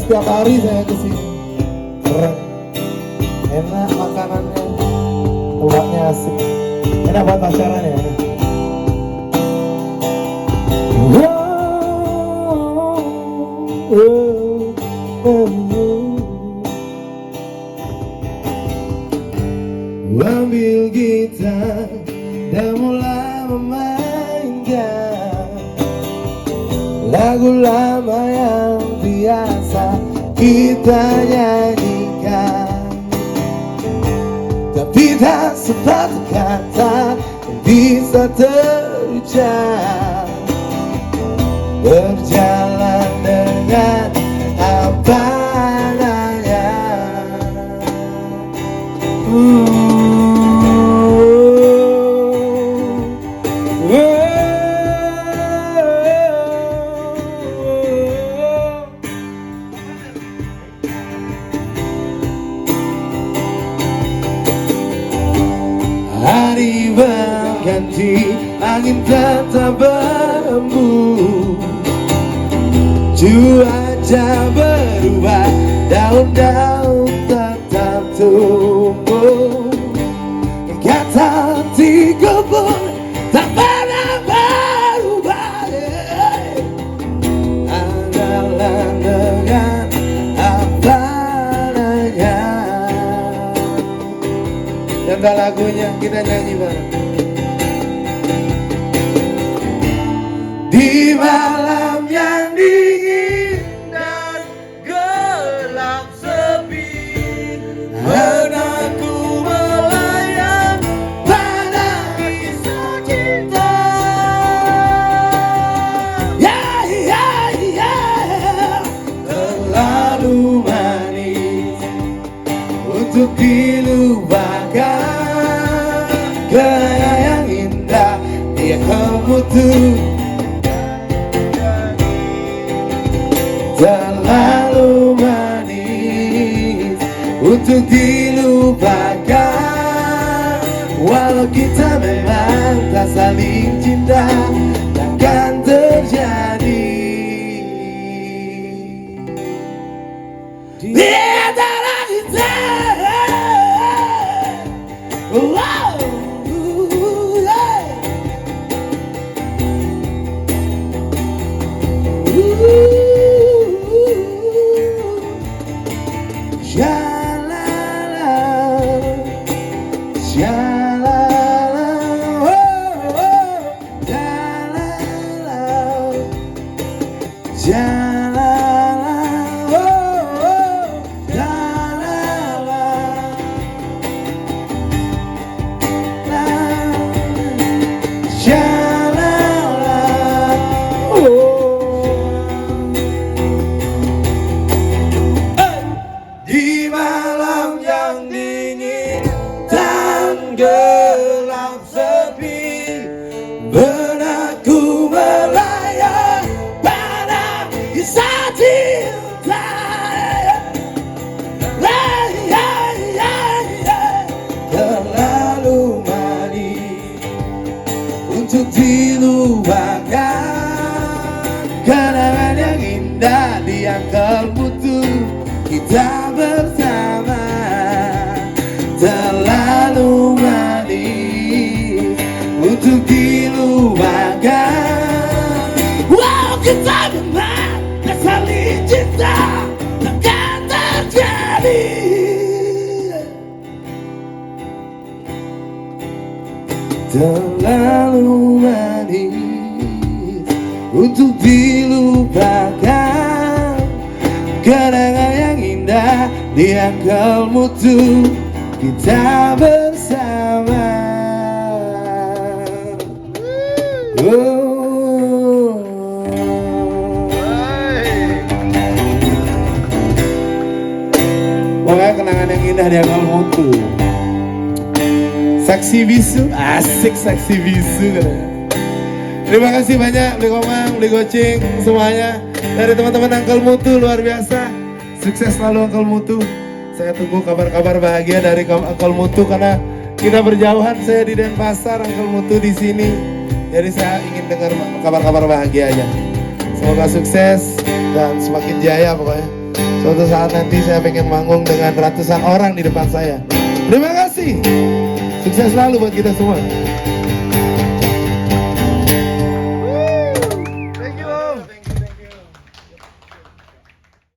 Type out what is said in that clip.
setiap hari saya kesini. Keren, enak makanannya, tempatnya asik, enak buat pacaran ya. Ambil gitar dan mulai memainkan lagu lama yang biasa kita nyanyikan, tapi tak sepatah kata yang bisa terucap. Berjalan dengan apa adanya. Hari berganti, angin tetap berembus, cuaca berubah, daun-daun tetap tumbuh. Kata di kebun tak pernah berubah, adalah dengan apa adanya. Dan lagunya kita nyanyi bareng. Di malam yang dingin dan gelap sepi, benakku melayang pada kisah cinta. Ya, ya, ya, terlalu manis untuk dilupakan. Kenangan yang indah dia kemutu, terlalu manis untuk dilupakan. Walau kita memang tak saling cinta, takkan terjadi di antara kita. Wow, Shalala, shalala, oh, oh, shalala, shalala, oh, oh, shalala, shalala, oh. Di malam yang dingin dan gelap sepi, benakku melayang pada kisah cinta. Terlalu manis untuk dilupakan. Kenangan yang indah yang kalbutu kita bersama. Terlalu manis untuk dilupakan. Wow, kita memang tak saling cinta, takkan terjadi. Terlalu manis untuk dilupakan. Kenangan yang indah di akal mutu kita bersama. Pokoknya kenangan yang indah di akal mutu. Saksi bisu, asik saksi bisu. Terima kasih banyak Beli Komang, Beli Goceng, semuanya. Dari teman-teman Uncle Mutu luar biasa. Sukses selalu Uncle Mutu. Saya tunggu kabar-kabar bahagia dari Uncle Mutu karena kita berjauhan. Saya di Denpasar, Uncle Mutu di sini. Jadi saya ingin dengar kabar-kabar bahagia aja. Semoga sukses dan semakin jaya pokoknya. Suatu saat nanti saya pengen manggung dengan ratusan orang di depan saya. Terima kasih. Sukses selalu buat kita semua.